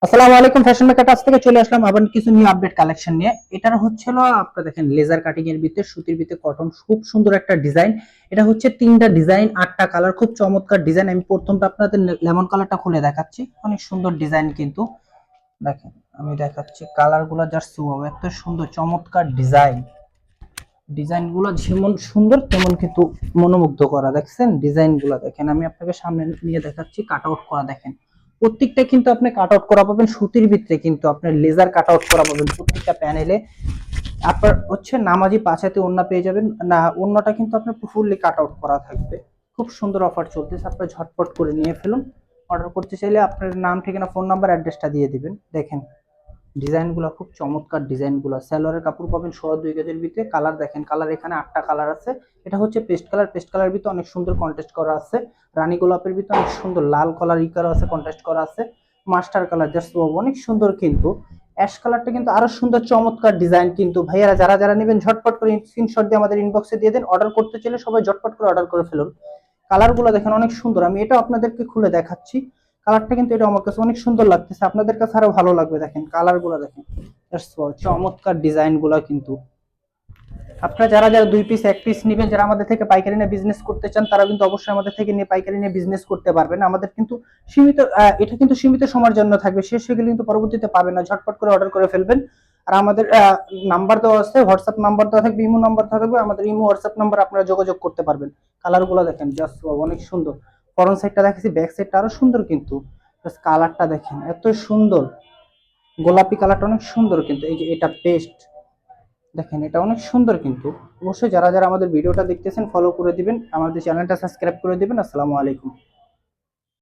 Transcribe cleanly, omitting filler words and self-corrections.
আসসালামু আলাইকুম, fashion maker কাছ থেকে চলে আসলাম আবার কিছু নিউ আপডেট কালেকশন নিয়ে। এটার হচ্ছিল আপনারা দেখেন লেজার কাটিং এর ভিতরে সুতির ভিতরে কটন, খুব সুন্দর একটা ডিজাইন। এটা হচ্ছে তিনটা ডিজাইন, আটটা কালার, খুব চমৎকার ডিজাইন। আমি প্রথমটা আপনাদের লেমন কালারটা খুলে দেখাচ্ছি, অনেক সুন্দর ডিজাইন কিন্তু। দেখেন আমি দেখাচ্ছি কালার গুলা, জাস্ট এত সুন্দর চমৎকার ডিজাইন। ডিজাইন গুলো যেমন সুন্দর তেমন কিন্তু মনোমুগ্ধ করা। দেখছেন ডিজাইন গুলা, দেখেন আমি আপনাকে সামনে নিয়ে দেখাচ্ছি। কাট আউট করা দেখেন, প্রত্যেকটা কিন্তু আপনি কাট আউট করা পাবেন সুতির ভিতরে, কিন্তু আপনার লেজার কাট আউট করা পাবেন প্রত্যেকটা প্যানেলে। আপনার হচ্ছে নামাজি পাঁচাতে ওড়না পেয়ে যাবেন, না ওড়নাটা কিন্তু আপনার ফুললি কাট আউট করা থাকবে। খুব সুন্দর অফার চলতেছে, আপনার ঝটপট করে নিয়ে ফেলুন। অর্ডার করতে চাইলে আপনার নাম, ঠিকানা, ফোন নাম্বার, অ্যাড্রেসটা দিয়ে দিবেন। দেখেন ডিজাইনগুলো খুব চমৎকার, ডিজাইনগুলো সালোয়ারের কাপড় পাবেন 2.5 গজের ভিতরে। কালার দেখেন, কালার এখানে 8টা কালার আছে। এটা হচ্ছে পেস্ট কালার, পেস্ট কালার ভিতরে অনেক সুন্দর কন্ট্রাস্ট করা আছে। রানী গোলাপের ভিতরে অনেক সুন্দর লাল কালার করা আছে, কন্ট্রাস্ট করা আছে। মাস্টার কালার জাস্ট অনেক সুন্দর কিন্তু। অ্যাশ কালারটা কিন্তু আরো সুন্দর চমৎকার ডিজাইন কিন্তু। ভাইয়ারা যারা যারা নেবেন ঝটপট করে স্ক্রিনশট দিয়ে আমাদের ইনবক্সে দিয়ে দেন। অর্ডার করতে চাইলে সবাই ঝটপট করে অর্ডার করে ফেলুন। কালারগুলো দেখেন অনেক সুন্দর, আমি এটা আপনাদেরকে খুলে দেখাচ্ছি। কালারটা কিন্তু এটা আমার কাছে অনেক সুন্দর লাগতেছে, আপনাদের কাছে আরো ভালো লাগবে। দেখেন কালার গুলো, দেখেন চমৎকার ডিজাইন গুলো কিন্তু। আপনারা যারা যারা 2 পিস 1 পিস নেবেন, যারা আমাদের থেকে পাইকারি নিয়ে বিজনেস করতে চান, তারা কিন্তু অবশ্যই আমাদের থেকে নিয়ে পাইকারি নিয়ে বিজনেস করতে পারবেন। আমাদের কিন্তু সীমিত, এটা কিন্তু সীমিত সময়ের জন্য থাকবে, শেষ হয়ে গেলে কিন্তু পরবর্তীতে পাবেন না। ঝটপট করে অর্ডার করে ফেলবেন। আর আমাদের নাম্বার দেওয়া আছে, হোয়াটসঅ্যাপ নাম্বার দেওয়া থাকবে, ইমো নাম্বার থাকবে। আমাদের ইমো হোয়াটসঅ্যাপ নাম্বার আপনারা যোগাযোগ করতে পারবেন। কালার গুলো দেখেন জাস্ট অনেক সুন্দর। ফরন্ট সাইডটা দেখেছি, ব্যাক সাইডটা আরো সুন্দর কিন্তু। কালারটা দেখেন এত সুন্দর, গোলাপি কালারটা অনেক সুন্দর কিন্তু। এই যে এটা পেস্ট, দেখেন এটা অনেক সুন্দর কিন্তু। অবশ্যই যারা যারা আমাদের ভিডিওটা দেখতেছেন ফলো করে দিবেন, আমাদের চ্যানেলটা সাবস্ক্রাইব করে দিবেন। আসসালামু আলাইকুম।